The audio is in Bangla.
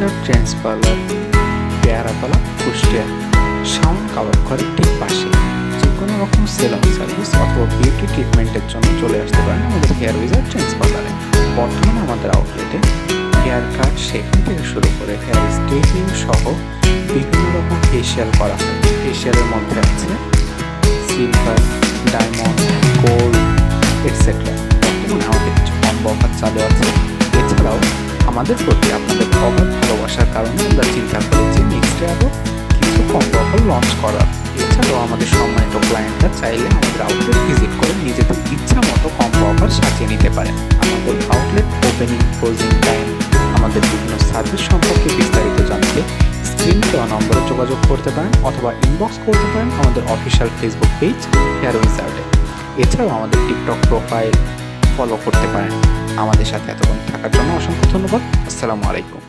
Wizard gents parlour, Peyaratala, Kushtia, Shaon Kabab ঘরের ঠিক পাশে। যে কোনো রকম সেলন সার্ভিস অথবা বিউটি ট্রিটমেন্টের জন্য চলে আসতে পারেন আমাদের হেয়ার উইজার্ড জেন্টস পার্লারে। বর্তমানে আমাদের আউটলেটে হেয়ার কাট, শেভিং থেকে শুরু করে হেয়ার স্ট্রেটনিং সহ বিভিন্ন রকম ফেসিয়াল করা হয়। ফেসিয়ালের মধ্যে আছে সিলভার, ডায়মন্ড, গোল্ড এটসেট্রা। বর্তমানে আমাদের কিছু কম্বো অফার চালু আছে। এছাড়াও আমাদের প্রতি আপনাদের অগাধ ভালোবাসার কারণে আমরা চিন্তা করেছি নেক্সট আরও কিছু কম্বো অফার লঞ্চ করার। এছাড়াও আমাদের সম্মানিত ক্লায়েন্টরা চাইলে আমাদের আউটলেট ভিজিট করে নিজেদের ইচ্ছা মতো কম্বো অফার সাজিয়ে নিতে পারেন। আমাদের আউটলেট ওপেনিং, ক্লোজিং টাইম, আমাদের বিভিন্ন সার্ভিস সম্পর্কে বিস্তারিত জানতে স্ক্রিনে দেওয়া নম্বরে যোগাযোগ করতে পারেন অথবা ইনবক্স করতে পারেন আমাদের অফিসিয়াল ফেসবুক পেজ হেয়ার উইজার্ডে। এছাড়াও আমাদের টিকটক প্রোফাইল ফলো করতে পারেন। আমাদের সাথে এতক্ষণ থাকার জন্য অসংখ্য ধন্যবাদ। আসসালামু আলাইকুম।